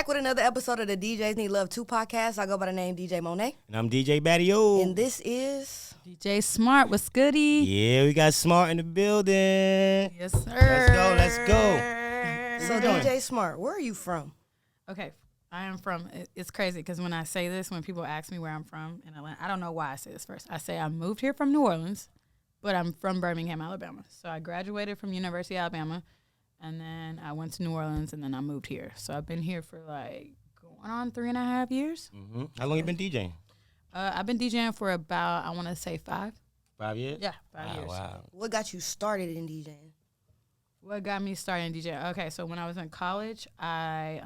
with another episode of the DJs Need Love 2 podcast. I go by the name DJ MONAE. And I'm DJ BATTIO. And this is... DJ Smart. What's goody? Yeah, we got Smart in the building. Yes, sir. Let's go. So DJ Smart, where are you from? Okay, I am from, it's crazy because when I say this, when people ask me where I'm from in Atlanta, I don't know why I say this first. I say I moved here from New Orleans, but I'm from Birmingham, Alabama. So I graduated from University of Alabama, and then I went to New Orleans, and then I moved here. So I've been here for like going on 3.5 years. Mm-hmm. How long you been DJing? I've been DJing for about, I want to say 5. 5 years? Yeah, 5 years. Wow. What got you started in DJing? What got me started in DJing? Okay, so when I was in college, I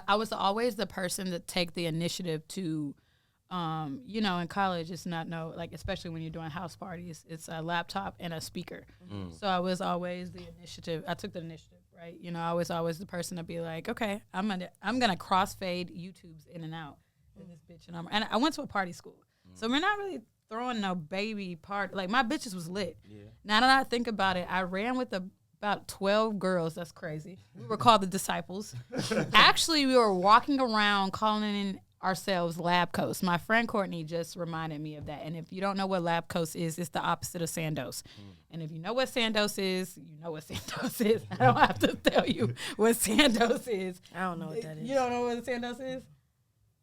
was always the person to take the initiative to, in college, it's not especially when you're doing house parties, it's a laptop and a speaker. Mm. So I was always the initiative. I took the initiative, right? I was always the person to be like, okay, I'm gonna crossfade YouTubes in and out in this bitch, and I went to a party school, so we're not really throwing no baby party. Like my bitches was lit. Yeah. Now that I think about it, I ran with about 12 girls. That's crazy. We were called the Disciples. Actually, we were walking around calling ourselves Lab Coast. My friend Courtney just reminded me of that. And if you don't know what Lab Coast is, it's the opposite of Sandos. And if you know what Sandos is, you know what Sandos is. I don't have to tell you what Sandos is. I don't know what that is. You don't know what Sandos is?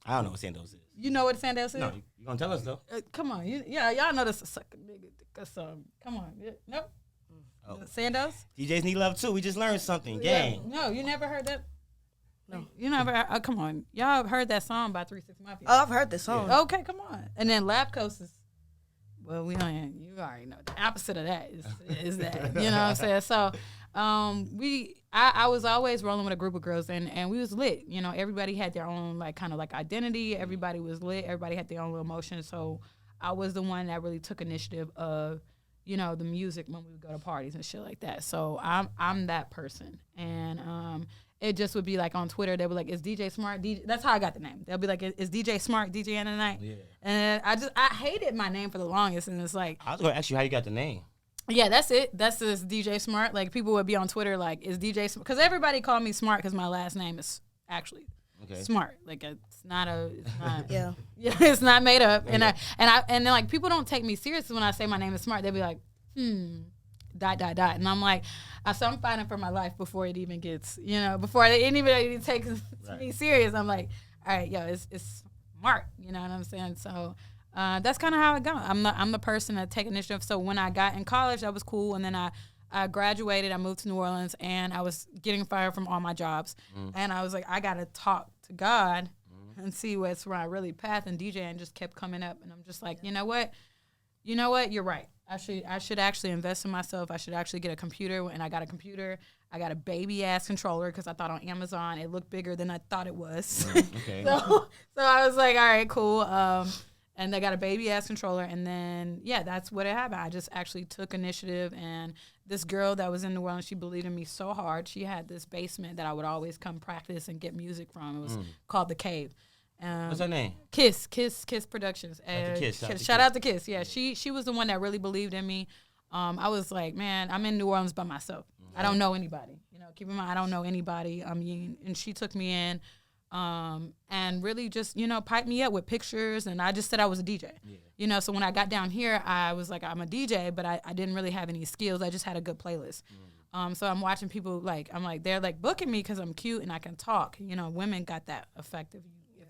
I don't know what Sandos is. You know what Sandos is? No, you gonna tell us though. Come on, y'all know this sucker nigga. Come on, nope. Oh. Sandos. DJs Need Love too. We just learned something. Gang. Yeah. No, you never heard that. No, you never. Come on, y'all have heard that song by 3 6 Mafia. Oh, I've heard this song. Yeah. Okay, come on. And then Lab Coast is. Well, you already know the opposite of that is that. You know what I'm saying? So, I was always rolling with a group of girls, and we was lit. Everybody had their own kind of identity. Everybody was lit. Everybody had their own little emotion. So I was the one that really took initiative of, the music when we would go to parties and shit like that. So I'm that person, and it just would be like on Twitter they were like, "Is DJ Smart DJ?" That's how I got the name. They'll be like, "Is DJ Smart DJing tonight?" Yeah. And I hated my name for the longest, and it's like I was gonna ask you how you got the name. Yeah, that's it. That's just DJ Smart. Like, people would be on Twitter like, "Is DJ Smart?" Because everybody called me Smart because my last name is actually Smart. Like, it's not yeah, it's not made up. Yeah. And then people don't take me seriously when I say my name is Smart. They'll be like, dot. And I'm like, so I'm fighting for my life before it even gets, before anybody takes me serious. I'm like, all right, it's Smart. You know what I'm saying? So. That's kind of how it goes. I'm the person that take initiative. So when I got in college, that was cool. And then I graduated. I moved to New Orleans, and I was getting fired from all my jobs. And I was like, I got to talk to God and see what's my really path. And DJing just kept coming up. And I'm just like, you know what? You're right. I should actually invest in myself. I should actually get a computer. And I got a computer. I got a baby-ass controller because I thought on Amazon it looked bigger than I thought it was. Okay. So I was like, all right, cool. And they got a baby-ass controller, and then, that's what it happened. I just actually took initiative, and this girl that was in New Orleans, she believed in me so hard. She had this basement that I would always come practice and get music from. It was called The Cave. What's her name? Kiss Productions. Shout out to Kiss. Yeah, she was the one that really believed in me. I was like, man, I'm in New Orleans by myself. I don't know anybody. Keep in mind, I don't know anybody. And she took me in. And really just, piped me up with pictures, and I just said I was a DJ. Yeah. So when I got down here, I was like, I'm a DJ, but I didn't really have any skills. I just had a good playlist. So I'm watching people they're like booking me because I'm cute and I can talk. Women got that effect if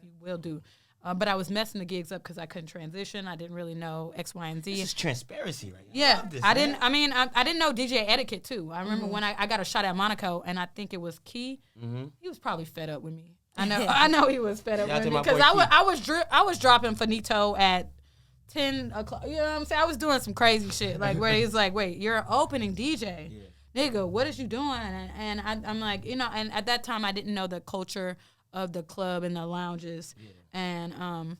you will do. But I was messing the gigs up because I couldn't transition. I didn't really know X, Y, and Z. This is transparency right now. Yeah, I didn't know DJ etiquette too. I remember when I got a shot at Monaco, and I think it was Key. He was probably fed up with me. I know he was fed up with me because I was dropping Finito at 10 o'clock. You know what I'm saying? I was doing some crazy shit where he's like, "Wait, you're an opening DJ, nigga. What is you doing?" And I'm like, and at that time I didn't know the culture of the club and the lounges, and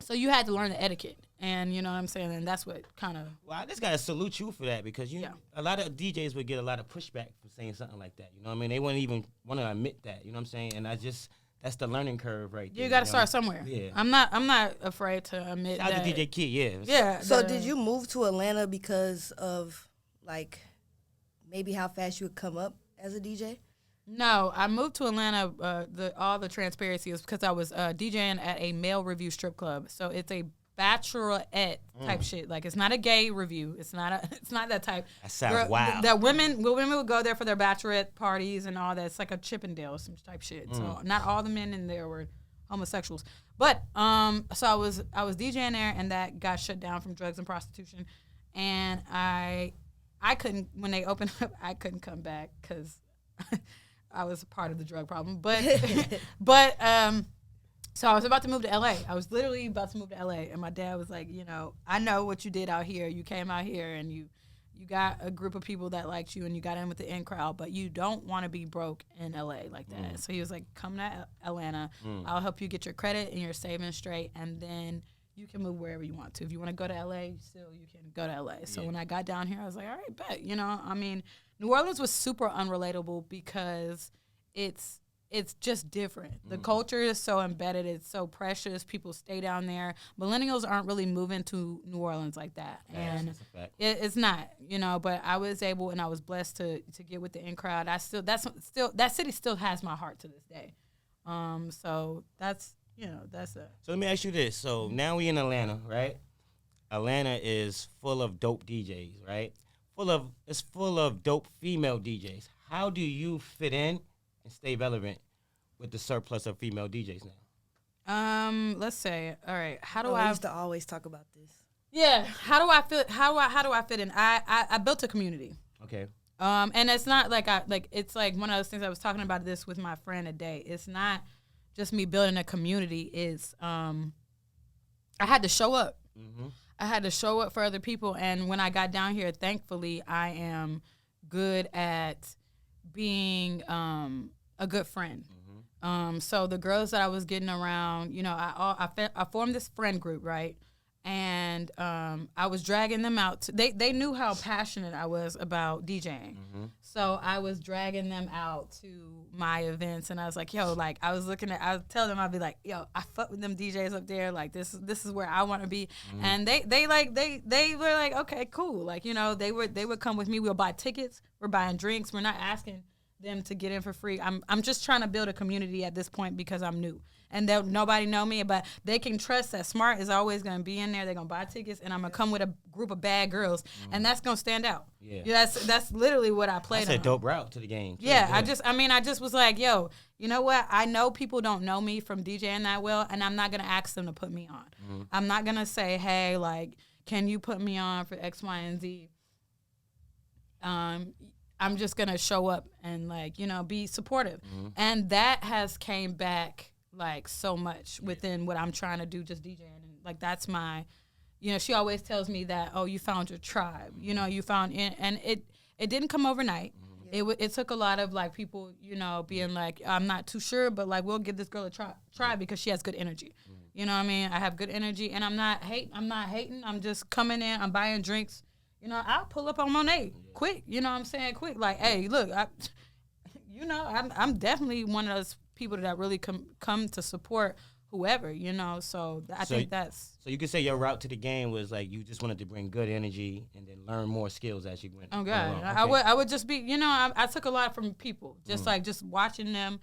so you had to learn the etiquette. And you know what I'm saying? And that's what kind of... Well, I just got to salute you for that because a lot of DJs would get a lot of pushback for saying something like that. You know what I mean? They wouldn't even want to admit that. You know what I'm saying? And that's the learning curve right there. You got to start somewhere. Yeah. I'm not afraid to admit that. Shout out to DJ Key, yeah. Yeah. So did you move to Atlanta because of, maybe how fast you would come up as a DJ? No, I moved to Atlanta. All the transparency is because I was DJing at a male review strip club. So it's a bachelorette type shit. Like, it's not a gay review. It's not that type. That sounds wild. That women would go there for their bachelorette parties and all that. It's like a Chippendale some type shit. So not all the men in there were homosexuals. But so I was DJing there, and that got shut down from drugs and prostitution. And I couldn't, when they opened up, I couldn't come back because I was a part of the drug problem. But so I was about to move to LA. I was literally about to move to LA, and my dad was like, you know, I know what you did out here. You came out here and you got a group of people that liked you, and you got in with the in crowd, but you don't want to be broke in LA like that. So he was like, come to Atlanta. I'll help you get your credit and your savings straight, and then you can move wherever you want to. If you want to go to LA, still you can go to LA. So when I got down here, I was like, all right, bet. You know, I mean, New Orleans was super unrelatable because it's just different. The culture is so embedded. It's so precious. People stay down there. Millennials aren't really moving to New Orleans like that. And that's a fact. It's not, you know, but I was able, and I was blessed to get with the in crowd. That city still has my heart to this day. So that's, you know, that's it. So let me ask you this. So now we in Atlanta, right? Atlanta is full of dope DJs, right? It's full of dope female DJs. How do you fit in and stay relevant with the surplus of female DJs now? Let's say, all right, how do I used to always talk about this. Yeah, how do I fit in? I built a community. Okay. And it's not like it's like one of those things I was talking about this with my friend today. It's not just me building a community. It's I had to show up. I had to show up for other people, and when I got down here, thankfully, I am good at being a good friend. So the girls that I was getting around, you know, I formed this friend group, right? And I was dragging them out. They knew how passionate I was about DJing. So I was dragging them out to my events, and I was like, yo, like, I was tell them, I'd be like, yo, I fuck with them DJs up there. Like, this is where I want to be. And they were like, okay, cool. Like, you know, they would come with me. We'll buy tickets. We're buying drinks. We're not asking them to get in for free. I'm just trying to build a community at this point because I'm new. And nobody know me, but they can trust that Smart is always going to be in there. They're going to buy tickets, and I'm going to come with a group of bad girls, and that's going to stand out. Yeah, that's literally what I played on. That's a dope route to the game. Yeah, I just was like, yo, you know what? I know people don't know me from DJing that well, and I'm not going to ask them to put me on. I'm not going to say, hey, like, can you put me on for X, Y, and Z? I'm just going to show up and, like, you know, be supportive. And that has came back like so much within what I'm trying to do, just DJing. And like, that's my, you know, she always tells me that, oh, you found your tribe, you know, you found and it didn't come overnight. It took a lot of like people, you know, being like, I'm not too sure, but like, we'll give this girl a try because she has good energy. You know what I mean? I have good energy, and I'm not hating. I'm just coming in, I'm buying drinks. You know, I'll pull up on MONAE quick. You know what I'm saying? Quick. Like, hey, look, you know, I'm definitely one of those people that really come to support whoever, you know. So I think that's. So you could say your route to the game was like you just wanted to bring good energy and then learn more skills as you went. Oh God, okay. I would just be, you know, I took a lot from people, just like just watching them.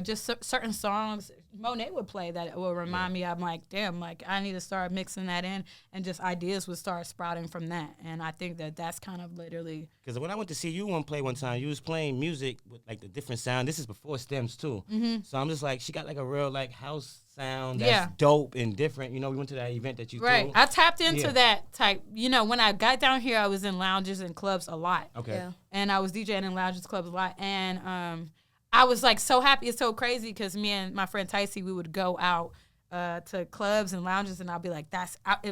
Just certain songs MONAE would play that will remind me. I'm like, damn, like I need to start mixing that in, and just ideas would start sprouting from that. And I think that's kind of literally. Because when I went to see you play one time, you was playing music with like the different sound. This is before stems too. So I'm just like, she got like a real like house sound that's dope and different. You know, we went to that event that you threw. I tapped into that type. You know, when I got down here, I was in lounges and clubs a lot. And I was DJing in lounges, clubs a lot, and I was like so happy. It's so crazy because me and my friend Ticey, we would go out to clubs and lounges, and I'll be like,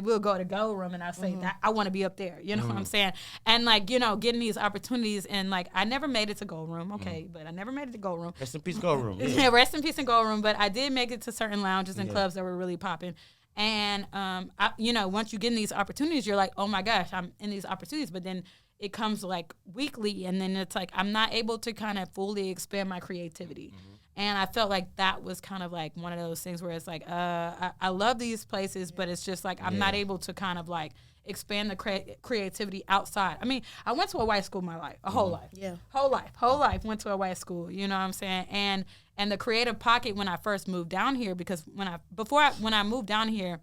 we'll go to Go Room, and I'll say that I want to be up there. You know what I'm saying? And like, you know, getting these opportunities, and like I never made it to Go Room, but I never made it to Go Room. Rest in peace, Go Room. Rest in peace in Go Room. But I did make it to certain lounges and clubs that were really popping. And you know, once you get in these opportunities, you're like, oh my gosh, I'm in these opportunities. But then it comes like weekly, and then it's like I'm not able to kind of fully expand my creativity. And I felt like that was kind of like one of those things where it's like, I love these places, but it's just like I'm not able to kind of like expand the creativity outside. I mean, I went to a white school my life, whole life. Yeah. Whole life went to a white school, you know what I'm saying? And the creative pocket when I first moved down here, because when I moved down here,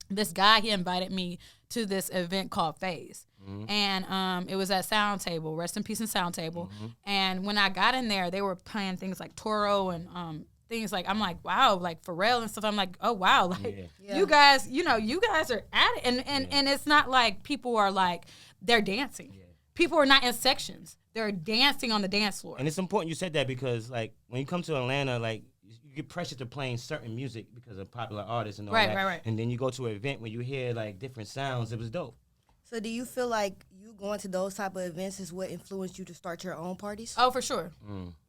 this guy, he invited me to this event called Phase. And it was at Sound Table, rest in peace in Sound Table. And when I got in there, they were playing things like Toro and things like, I'm like, wow, like Pharrell and stuff. I'm like, oh wow, like you guys, you guys are at it. And it's not like people are like, they're dancing. People are not in sections. They're dancing on the dance floor. And it's important you said that because like when you come to Atlanta, like you get pressured to playing certain music because of popular artists and all that. Right. And then you go to an event where you hear like different sounds. It was dope. So do you feel like you going to those type of events is what influenced you to start your own parties? Oh, for sure.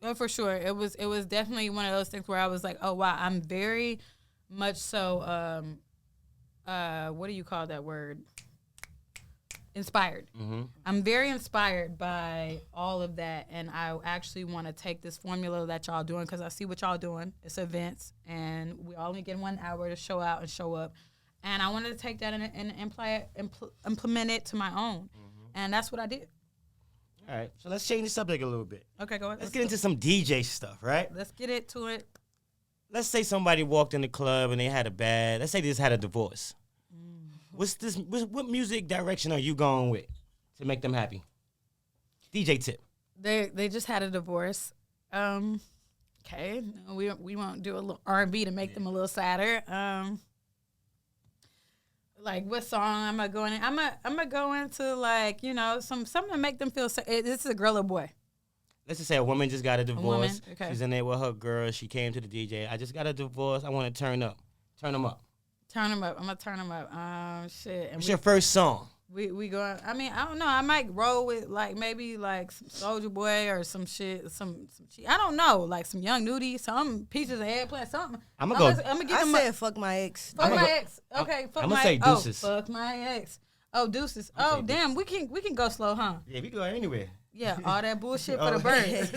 Oh, for sure. It was definitely one of those things where I was like, oh, wow, I'm very much so, what do you call that word? Inspired. I'm very inspired by all of that, and I actually want to take this formula that y'all doing because I see what y'all doing. It's events, and we only get 1 hour to show out and show up. And I wanted to take that and implement it to my own. And that's what I did. All right. So let's change the subject a little bit. Okay, go ahead. Let's get into some DJ stuff, right? Let's get into it. Let's say somebody walked in the club and let's say they just had a divorce. What music direction are you going with to make them happy? DJ tip. They just had a divorce. Okay. We won't do a little R&B to make them a little sadder. Like what song am I going in? I'm gonna go into like, something to make them feel this is a girl or boy. Let's just say a woman just got a divorce. Okay. She's in there with her girl. She came to the DJ. I just got a divorce. I want to turn up. Turn them up. Turn them up. I'm gonna turn them up. Shit. What's your first song? We going. I mean, I don't know. I might roll with like maybe like some Soulja Boy or some shit. Some shit. I don't know. Like some Young Nudie, some Peaches and Eggplant, something. I'm gonna give them. I said fuck my ex. Fuck my ex. Okay. Fuck I'm gonna say Deuces. Oh, fuck my ex. Oh, Deuces. Oh, damn. Deuces. We can go slow, huh? Yeah, we can go anywhere. Yeah, all that bullshit for the birds.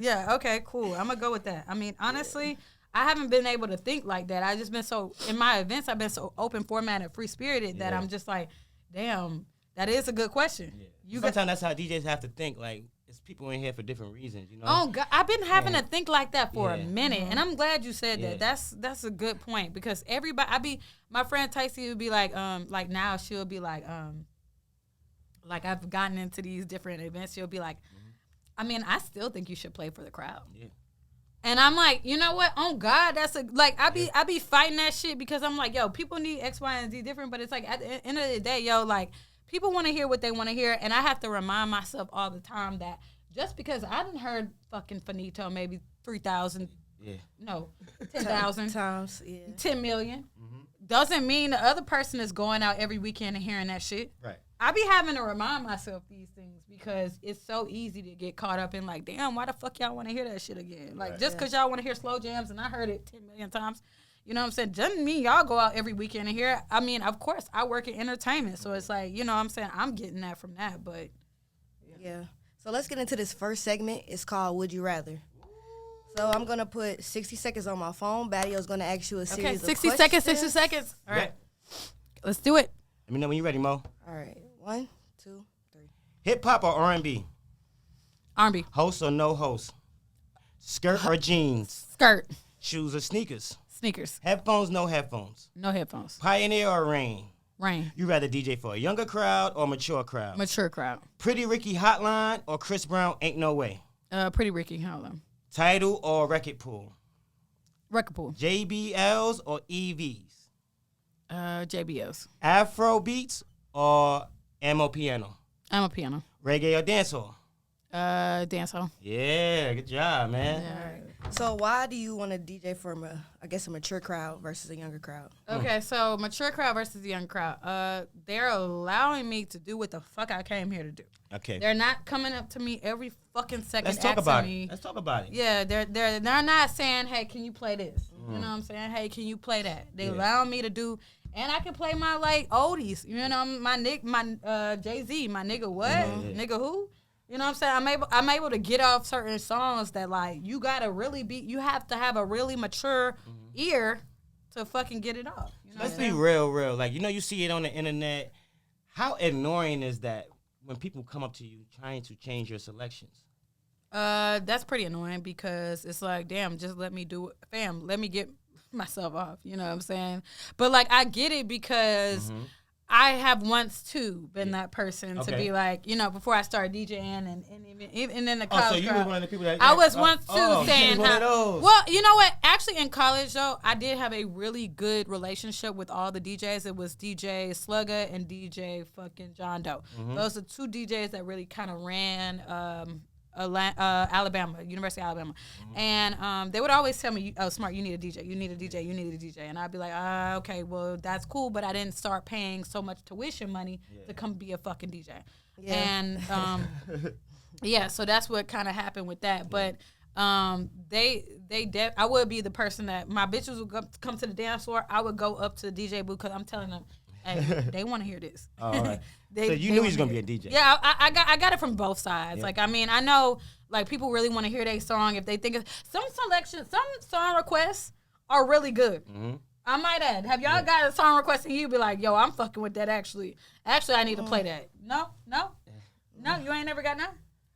Yeah. Okay, cool. I'm gonna go with that. I mean, honestly. I haven't been able to think like that. I just been in my events, I've been so open formatted, free spirited that I'm just like, damn, that is a good question. Yeah. Sometimes that's how DJs have to think. Like, it's people in here for different reasons, Oh God, I've been having to think like that for a minute, and I'm glad you said that. That's a good point because everybody, my friend Tycee would be like now she'll be like I've gotten into these different events. She'll be like, I mean, I still think you should play for the crowd. Yeah. And I'm like, you know what? Oh God, I be fighting that shit because I'm like, yo, people need X, Y, and Z different, but it's like at the end of the day, yo, like people want to hear what they want to hear, and I have to remind myself all the time that just because I didn't heard fucking Finito maybe 3,000, 10,000 times, 10 million, doesn't mean the other person is going out every weekend and hearing that shit. Right. I be having to remind myself these things because it's so easy to get caught up in like, damn, why the fuck y'all want to hear that shit again? Like, just because y'all want to hear slow jams and I heard it 10 million times, you know what I'm saying? Doesn't mean y'all go out every weekend and hear it. I mean, of course, I work in entertainment, so it's like, you know what I'm saying? I'm getting that from that, but. Yeah. So let's get into this first segment. It's called Would You Rather. So I'm going to put 60 seconds on my phone. Battio's going to ask you a series of questions. 60 seconds. All right. Let's do it. Let me know when you're ready, Mo. All right. 1, 2, 3. Hip hop or R&B? R&B. Host or no host? Skirt or jeans? Skirt. Shoes or sneakers? Sneakers. Headphones, no headphones? No headphones. Pioneer or Rain? Rain. You rather DJ for a younger crowd or mature crowd? Mature crowd. Pretty Ricky Hotline or Chris Brown Ain't No Way? Pretty Ricky Hotline. Tidal or Record Pool? Record Pool. JBLs or EVs? JBLs. Afro beats or Amo piano? Amo piano. Reggae or dancehall? Dancehall. Yeah, good job, man. Yeah. So why do you want to DJ for a mature crowd versus a younger crowd? Okay, so mature crowd versus a young crowd. They're allowing me to do what the fuck I came here to do. Okay. They're not coming up to me every fucking second. Let's talk about it. Let's talk about it. Yeah, they're not saying, hey, can you play this? You know what I'm saying? Hey, can you play that? They allow me to do, and I can play my like oldies. You know, my Jay-Z, my nigga what? Nigga who? You know what I'm saying? I'm able to get off certain songs that like you have to have a really mature ear to fucking get it off. You know Let's be real. Like, you see it on the internet. How annoying is that when people come up to you trying to change your selections? That's pretty annoying because it's like, damn, just let me do it. Fam, let me get myself off. You know what I'm saying? But like, I get it because I have once too been that person to be like, before I started DJing and in the college. So you were one of the people that I was once too saying, well, you know what? Actually, in college though, I did have a really good relationship with all the DJs. It was DJ Slugger and DJ fucking John Doe. Those are two DJs that really kind of ran Alabama, University of Alabama. And they would always tell me, oh, Smart, you need a DJ, you need a DJ, you need a DJ. And I'd be like, okay, well, that's cool, but I didn't start paying so much tuition money to come be a fucking DJ. Yeah. And, so that's what kind of happened with that. But I would be the person that my bitches would come to the dance floor. I would go up to the DJ booth because I'm telling them, hey, they want to hear this. All right. So you knew he was going to be a DJ. Yeah, I got it from both sides. Yeah. Like, I mean, I know, like, people really want to hear their song if they think of some song requests are really good. I might add. Have y'all got a song request and you be like, yo, I'm fucking with that actually. Actually, I need to play that. No, you ain't never got none?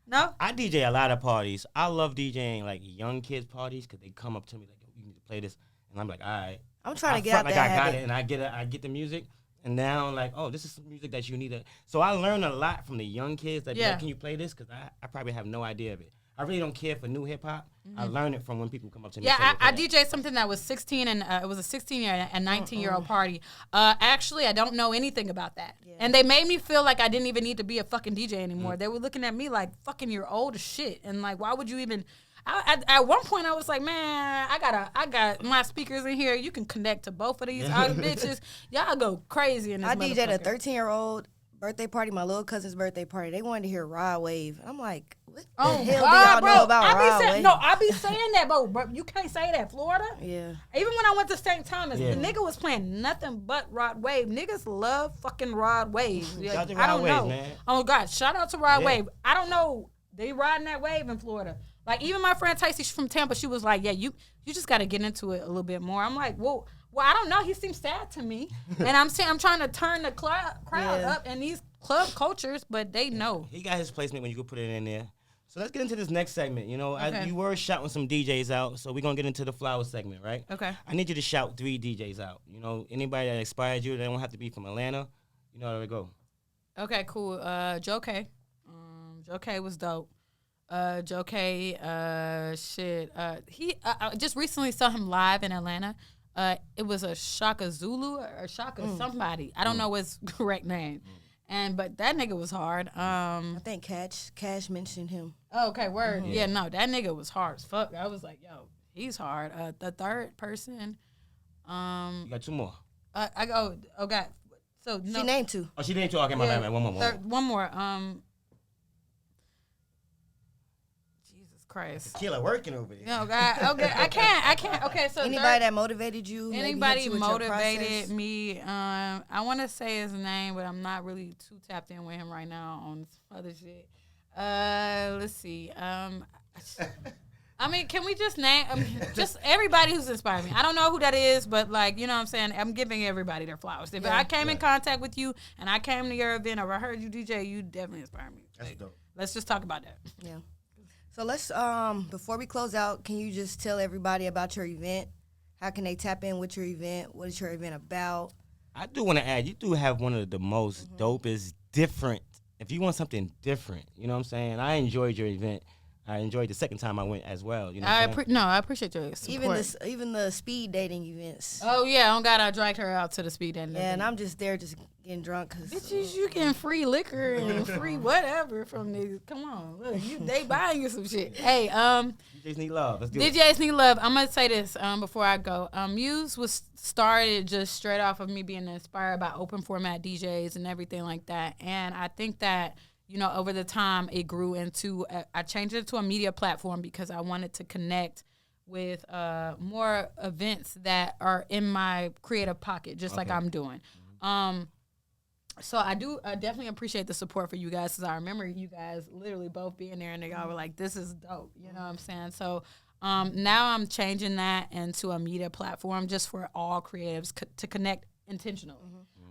No? I DJ a lot of parties. I love DJing, like, young kids parties because they come up to me like, yo, you need to play this. And I'm like, all right. I'm trying to get out like that I got habit. it, and I get the music. And now I'm like, oh, this is some music that you need to. So I learn a lot from the young kids that be like, can you play this? Because I probably have no idea of it. I really don't care for new hip hop. I learn it from when people come up to me. Yeah, I DJed something that was 16 and it was a 16-year and 19-year-old party. Actually, I don't know anything about that. Yeah. And they made me feel like I didn't even need to be a fucking DJ anymore. They were looking at me like, fucking, you're old as shit. And like, why would you even? At one point, I was like, man, I got my speakers in here. You can connect to both of these other bitches. Y'all go crazy in this DJed a 13-year-old birthday party, my little cousin's birthday party. They wanted to hear Rod Wave. I'm like, what the hell do y'all know about Rod Wave? No, I be saying that, bro. You can't say that, Florida. Yeah. Even when I went to St. Thomas, the nigga was playing nothing but Rod Wave. Niggas love fucking Rod Wave. Shout out to Rod Wave, man. Oh, God. Shout out to Rod Wave. I don't know. They riding that wave in Florida. Like, even my friend Tacy from Tampa, she was like, yeah, you just got to get into it a little bit more. I'm like, well, I don't know. He seems sad to me. And I'm trying to turn the crowd up in these club cultures, but they know. He got his placement when you could put it in there. So let's get into this next segment. You were shouting some DJs out, so we're going to get into the flower segment, right? Okay. I need you to shout 3 DJs out. Anybody that inspired you, they don't have to be from Atlanta. You know how to go. Okay, cool. Joe K. Joe K was dope. Joe K, I just recently saw him live in Atlanta. It was a Shaka Zulu or Shaka somebody. I don't know his correct name. But that nigga was hard. I think Cash mentioned him. Oh, okay, word. Yeah, no, that nigga was hard as fuck. I was like, yo, he's hard. The third person. You got 2 more. I go. Oh God. So no. She named 2. Oh, she named 2. Okay, my bad. One more. Christ. Killer working over there. No, God. Okay, I can't. Okay, so anybody that motivated you? Anybody motivated me? I want to say his name, but I'm not really too tapped in with him right now on other shit. Let's see. I mean, can we just name just everybody who's inspired me? I don't know who that is, but like, you know what I'm saying? I'm giving everybody their flowers. If I came in contact with you and I came to your event or I heard you DJ, you definitely inspired me. That's dope. Let's just talk about that. Yeah. So let's, before we close out, can you just tell everybody about your event? How can they tap in with your event? What is your event about? I do want to add, you do have one of the most dopest, different, if you want something different, you know what I'm saying? I enjoyed your event. I enjoyed the second time I went as well. You know I appreciate your support. Even the speed dating events. Oh, yeah. Oh, God, I dragged her out to the speed dating event. And I'm just there just getting drunk. Bitches, you getting free liquor and free whatever from these. Come on. Look, they buying you some shit. Hey, DJs need love. Let's do it. DJs need love. I'm going to say this before I go. Muse was started just straight off of me being inspired by open format DJs and everything like that. And I think that, over the time it grew into, I changed it to a media platform because I wanted to connect with more events that are in my creative pocket, just like I'm doing. So I definitely appreciate the support for you guys, because I remember you guys literally both being there and y'all were like, this is dope. You know what I'm saying? So now I'm changing that into a media platform just for all creatives to connect intentionally.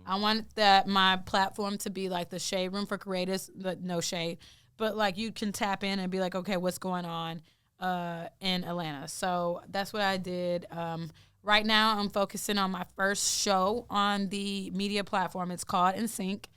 I want my platform to be like the shade room for creators, but no shade. But like you can tap in and be like, okay, what's going on in Atlanta? So that's what I did. Right now, I'm focusing on my first show on the media platform. It's called In Sync.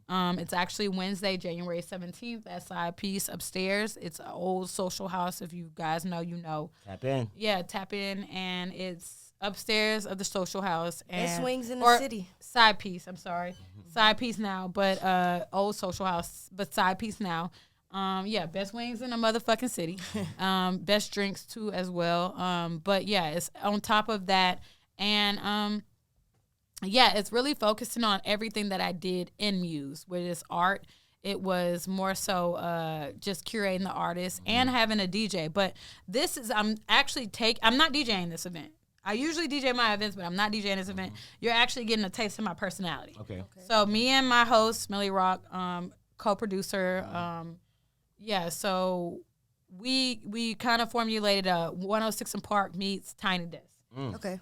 It's actually Wednesday, January 17th at Side Piece upstairs. It's an old social house. If you guys know, you know. Tap in. Yeah, tap in. And it's upstairs of the social house. Best wings in the city. Side Piece, I'm sorry. Side Piece now, but old social house, but Side Piece now. Best wings in the motherfucking city. Best drinks too as well. But yeah, it's on top of that. And it's really focusing on everything that I did in Muse, where it's art. It was more so just curating the artist and having a DJ. But I'm not DJing this event. I usually DJ my events, but I'm not DJing this event. You're actually getting a taste of my personality. Okay. So me and my host, Millie Rock, co-producer, so we kind of formulated a 106 and Park meets Tiny Desk. Okay.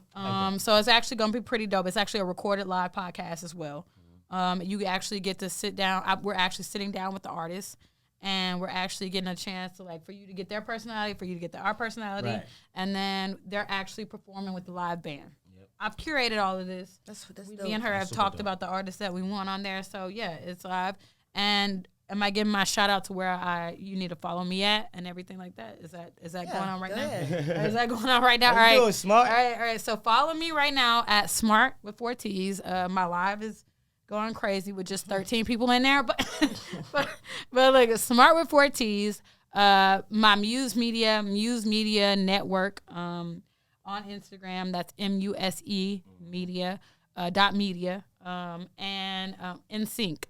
So it's actually going to be pretty dope. It's actually a recorded live podcast as well. You actually get to sit down. We're actually sitting down with the artists, and we're actually getting a chance to for you to get their personality, for you to get our personality, right. And then they're actually performing with the live band. Yep. I've curated all of this. That's me and her have talked about the artists that we want on there. So yeah, it's live. And am I giving my shout out to where you need to follow me at and everything like that? Is that going on right now? Is that going on right now? All right. Doing smart. All right. So follow me right now at SMARTTT with 4 T's. My live is going crazy with just 13 people in there, but like SMARTTT with 4 T's. My Muse Media Network on Instagram. That's MUSE Media .media. And In Sync,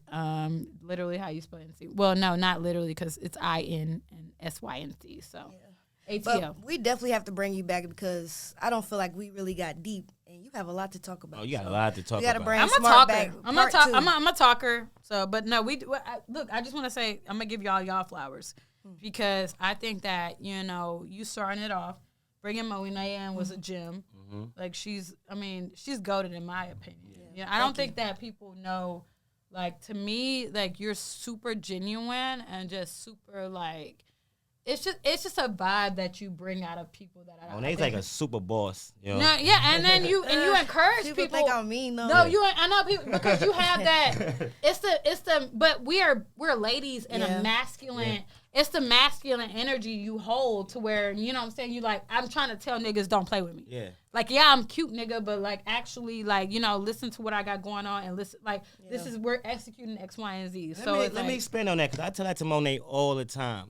literally how you spell In Sync. Well, no, not literally, because it's IN and SYNC. So, ATL. But we definitely have to bring you back, because I don't feel like we really got deep, and you have a lot to talk about. Oh, you got a lot to talk about. Bring I'm a talker. I'm a talker. So, but no, look. I just want to say I'm gonna give y'all flowers, because I think that you starting it off, bringing MONAE in was a gem. Like she's goated in my opinion. Yeah, I don't think that people know. Like, to me, like, you're super genuine and just super it's just a vibe that you bring out of people that I. Monae's like a super boss. No, yeah, and then you encourage people. Think I'm mean though. No, I know people, because you have that. But we're ladies in a masculine. Yeah. It's the masculine energy you hold, to where, you know what I'm saying, you I'm trying to tell niggas don't play with me. Yeah. I'm cute, nigga, but actually listen to what I got going on, and listen, this is, we're executing X, Y, and Z. Let me expand on that, because I tell that to MONAE all the time.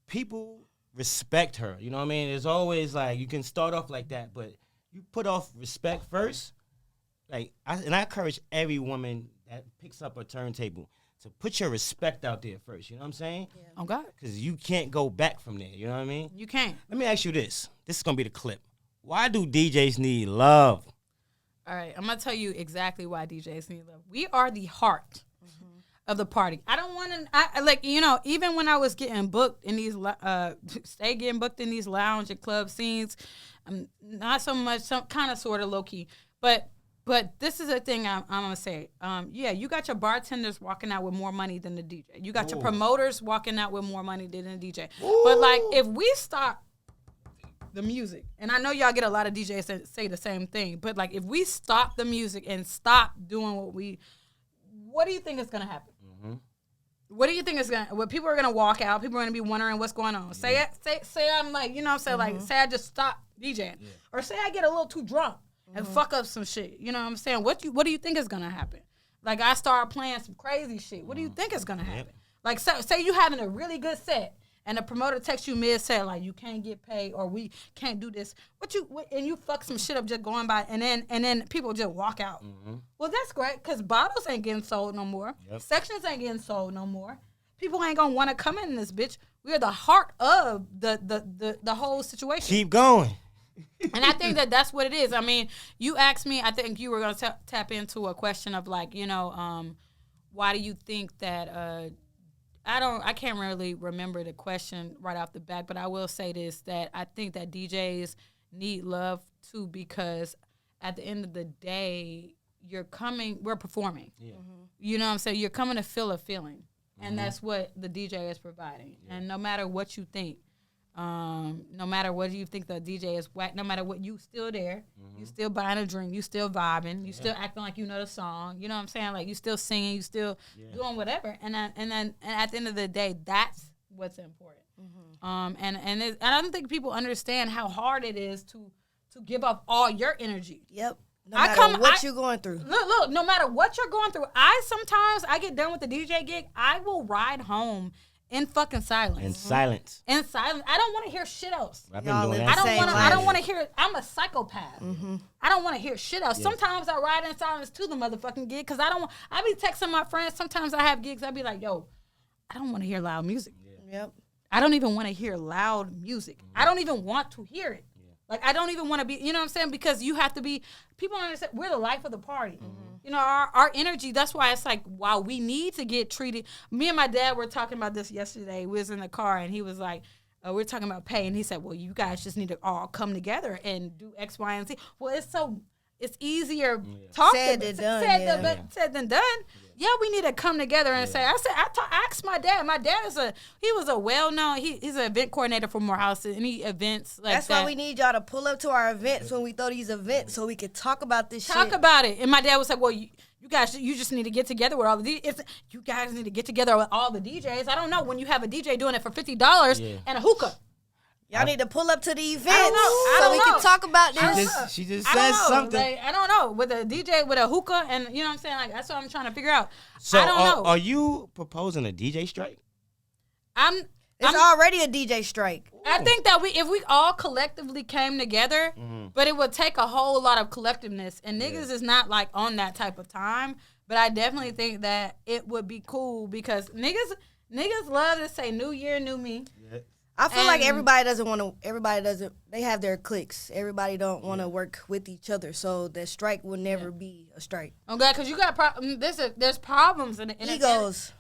People respect her. You know what I mean? It's always you can start off like that, but you put off respect first. I encourage every woman that picks up a turntable to put your respect out there first. You know what I'm saying? Yeah. Oh, God. Because you can't go back from there. You know what I mean? You can't. Let me ask you this. This is going to be the clip. Why do DJs need love? All right. I'm going to tell you exactly why DJs need love. We are the heart of the party. I don't want to, even when I was getting booked in these, getting booked in these lounge and club scenes, not so much, some kind of sort of low key, but this is a thing I'm gonna say. You got your bartenders walking out with more money than the DJ. You got your promoters walking out with more money than the DJ. Ooh. But if we stop the music, and I know y'all get a lot of DJs that say the same thing, but if we stop the music and stop doing what do you think is gonna happen? What do you think is what people are gonna walk out? People are gonna be wondering what's going on. Say I'm say I just stop DJing, or say I get a little too drunk and fuck up some shit. You know what I'm saying? What do you think is gonna happen? I start playing some crazy shit. What do you think is gonna happen? Say you having a really good set, and the promoter texts you mid-set you can't get paid, or we can't do this. And you fuck some shit up just going by, and then people just walk out. Well, that's great, because bottles ain't getting sold no more. Yep. Sections ain't getting sold no more. People ain't gonna want to come in this bitch. We're the heart of the whole situation. Keep going. And I think that's what it is. I mean, you asked me, I think you were going to tap into a question of why do you think that? I can't really remember the question right off the bat, but I will say this, that I think that DJs need love too, because at the end of the day, we're performing. Yeah. You know what I'm saying? You're coming to feel a feeling, and that's what the DJ is providing. Yeah. And no matter what you think, no matter what you think the DJ is whack, no matter what, you still there, you still buying a drink, you still vibing, you still acting like you know the song. You know what I'm saying? Like, you still singing, you still doing whatever. And then at the end of the day, that's what's important. And I don't think people understand how hard it is to give up all your energy. Yep. No matter what you're going through. Look, no matter what you're going through, sometimes I get done with the DJ gig, I will ride home in fucking silence. In silence. I don't want to hear shit else. I've been doing that. I don't want to hear. I'm a psychopath. I don't want to hear shit else. Yeah. Sometimes I ride in silence to the motherfucking gig because I be texting my friends. Sometimes I have gigs. I be like, yo, I don't want to hear loud music. Yeah. Yep. I don't even want to hear loud music. I don't even want to hear it. Like, I don't even want to be, you know what I'm saying? Because you have to be, people understand, we're the life of the party. You know, our energy, that's why it's like, wow, we need to get treated. Me and my dad were talking about this yesterday. We was in the car, and he was like, we were talking about pay, and he said, well, you guys just need to all come together and do X, Y, and Z. Well, it's easier said than done. Yeah, we need to come together and say. I asked my dad. My dad he was a well-known. He's an event coordinator for Morehouse. Any events like that's that. Why we need y'all to pull up to our events when we throw these events, so we can talk about this. Talk about it. And my dad was like, "Well, you guys, you just need to get together with all the DJs. You guys need to get together with all the DJs. I don't know, when you have a DJ doing it for $50 and a hookah." Y'all need to pull up to the event so we can talk about this. She just said something. Like, I don't know. With a DJ with a hookah, and you know what I'm saying? Like, that's what I'm trying to figure out. So I don't know. Are you proposing a DJ strike? It's already a DJ strike. I think that if we all collectively came together, but it would take a whole lot of collectiveness. And niggas is not like on that type of time. But I definitely think that it would be cool because niggas love to say New Year, New Me. Yeah. I feel like they have their cliques. Everybody don't want to work with each other, so the strike will never be a strike. Oh God, because you got there's problems in the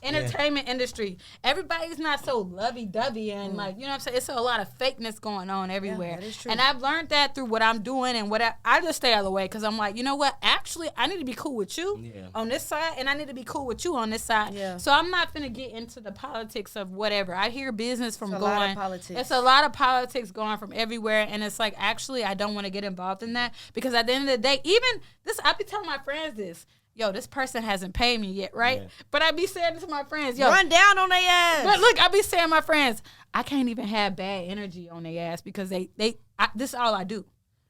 entertainment industry. Everybody's not so lovey-dovey and like, you know what I'm saying? It's a lot of fakeness going on everywhere. Yeah, that is true. And I've learned that through what I'm doing and what I just stay out of the way because I'm like, you know what? Actually, I need to be cool with you on this side, and I need to be cool with you on this side. Yeah. So I'm not finna get into the politics of whatever. I hear business from going. It's a lot of politics going from everywhere, and it's like, actually, I don't want to get involved in that because at the end of the day, even this, I be telling my friends this, yo, this person hasn't paid me yet, right? Yeah. But I be saying to my friends, yo, run down on their ass. But look, I be saying to my friends, I can't even have bad energy on their ass because this is all I do.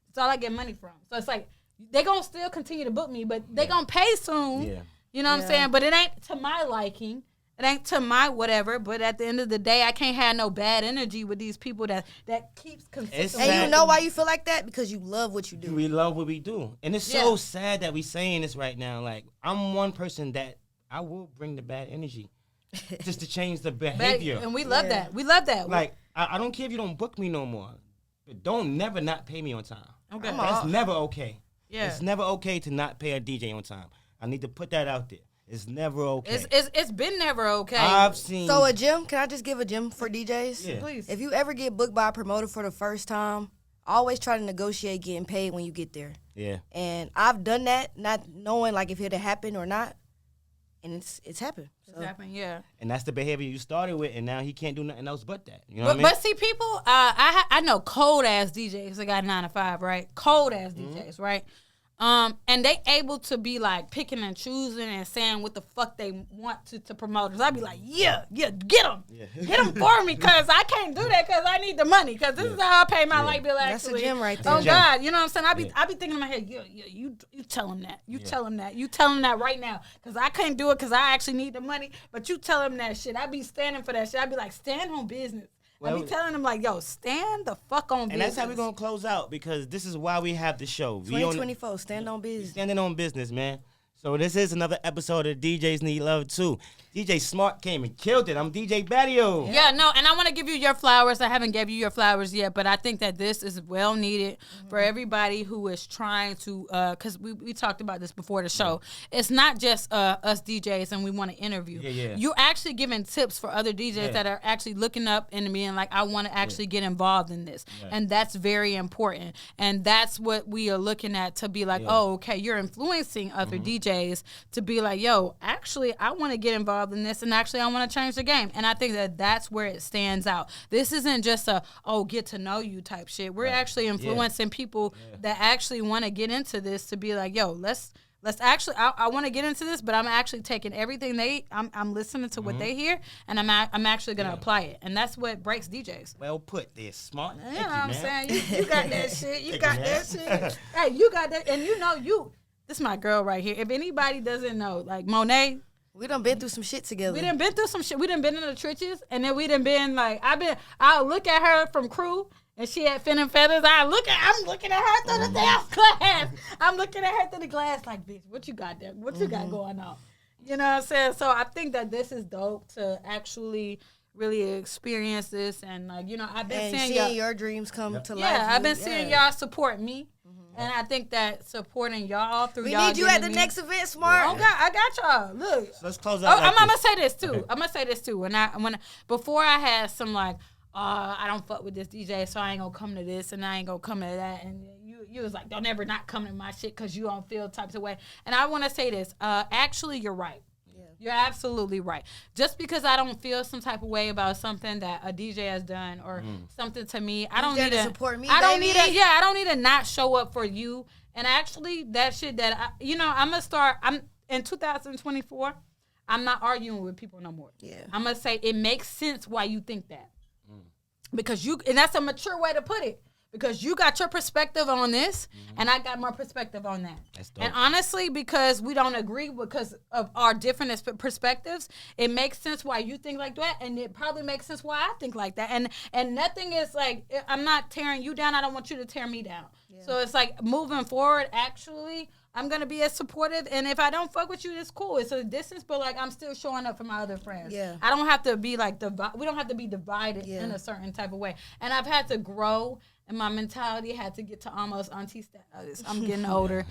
It's all I get money from. So it's like, they gonna still continue to book me, but they gonna pay soon. Yeah. You know what I'm saying? But it ain't to my liking. It ain't to my whatever, but at the end of the day, I can't have no bad energy with these people that keeps consistently. And you know why you feel like that? Because you love what you do. We love what we do. And it's so sad that we saying this right now. Like, I'm one person that I will bring the bad energy just to change the behavior. And we love that. We love that. Like, I don't care if you don't book me no more, but don't never not pay me on time. Okay. That's never okay. Yeah. It's never okay to not pay a DJ on time. I need to put that out there. It's never okay. It's been never okay. I've seen. So a gym, can I just give a gym for DJs? Yeah. Please. If you ever get booked by a promoter for the first time, always try to negotiate getting paid when you get there. Yeah. And I've done that, not knowing like if it'll happen or not. And it's happened. It's happened, yeah. And that's the behavior you started with, and now he can't do nothing else but that. You know what I mean? But see, people, I know cold-ass DJs that got 9 to 5, right? Cold-ass DJs, right? And they able to be like picking and choosing and saying what the fuck they want to promoters. I'd be like, get them. Get them for me because I can't do that because I need the money because this is how I pay my light bill actually. That's a gym right there. Oh, God. You know what I'm saying? I be thinking in my head, you tell him that. You tell him that. You tell him that right now because I can't do it because I actually need the money. But you tell him that shit. I be standing for that shit. I be like, stand on business. Well, I be telling them like, yo, stand the fuck on business. And that's how we're going to close out because this is why we have the show. 2024, stand on business. Standing on business, man. So this is another episode of DJs Need Love Too. DJ Smart came and killed it. I'm DJ BATTIO. Yeah, no, and I want to give you your flowers. I haven't gave you your flowers yet, but I think that this is well needed for everybody who is trying to, because we talked about this before the show. It's not just us DJs and we want to interview. You're actually giving tips for other DJs that are actually looking up and being like, I want to actually get involved in this. And that's very important. And that's what we are looking at to be like, oh, okay, you're influencing other DJs to be like, yo, actually, I want to get involved in this, and actually I want to change the game. And I think that that's where it stands out. This isn't just a get to know you type shit. We're actually influencing people that actually want to get into this to be like, yo, let's actually, I want to get into this, but I'm actually taking everything I'm listening to what they hear, and I'm actually gonna apply it. And that's what breaks DJs. Well put there, Smart. You know what I'm saying? You got that shit. You got that shit. Hey, you got that, and this is my girl right here. If anybody doesn't know, like MONAE, we done been through some shit together. We done been through some shit. We done been in the trenches, and then we done been like, I'll look at her from crew, and she had Fin and Feathers. I'm looking at her through the damn glass. I'm looking at her through the glass like, bitch, what you got there? What you got going on? You know what I'm saying? So I think that this is dope to actually really experience this, and like, I've been seeing your dreams come to life. Yeah, I've been seeing y'all support me. And I think that supporting y'all through y'all. We need you at the next event, Smart. Oh God, I got y'all. Look, so let's close out. I'm gonna say this too. I'm gonna say this too. Before I had some like, I don't fuck with this DJ, so I ain't gonna come to this and I ain't gonna come to that. And you was like, don't ever not come to my shit because you don't feel types of way. And I want to say this. Actually, you're right. You're absolutely right. Just because I don't feel some type of way about something that a DJ has done or something to me, I don't need to support me. I don't need to. I don't need to not show up for you. And actually, that shit that I'm gonna start. I'm in 2024. I'm not arguing with people no more. Yeah. I'm gonna say it makes sense why you think that because and that's a mature way to put it. Because you got your perspective on this, and I got my perspective on that. That's dope. And honestly, because we don't agree because of our different perspectives, it makes sense why you think like that, and it probably makes sense why I think like that. And nothing is like, I'm not tearing you down. I don't want you to tear me down. Yeah. So it's like moving forward, actually, I'm going to be as supportive. And if I don't fuck with you, it's cool. It's a distance, but like I'm still showing up for my other friends. Yeah. I don't have to be like, we don't have to be divided in a certain type of way. And I've had to grow. And my mentality had to get to almost auntie status. I'm getting older.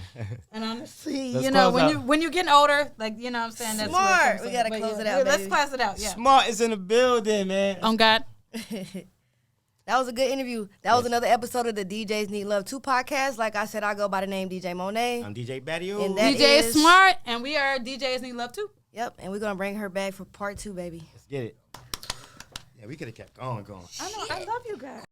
And honestly, when you're getting older, like, you know what I'm saying? That's Smart. We got to close it out, baby. Let's close it out, yeah. Smart is in the building, man. On God. That was a good interview. That was another episode of the DJs Need Love 2 podcast. Like I said, I go by the name DJ MONAE. I'm DJ BATTIO. And that DJ Smart. And we are DJs Need Love 2. Yep. And we're going to bring her back for part 2, baby. Let's get it. Yeah, we could have kept going. I know. I love you guys.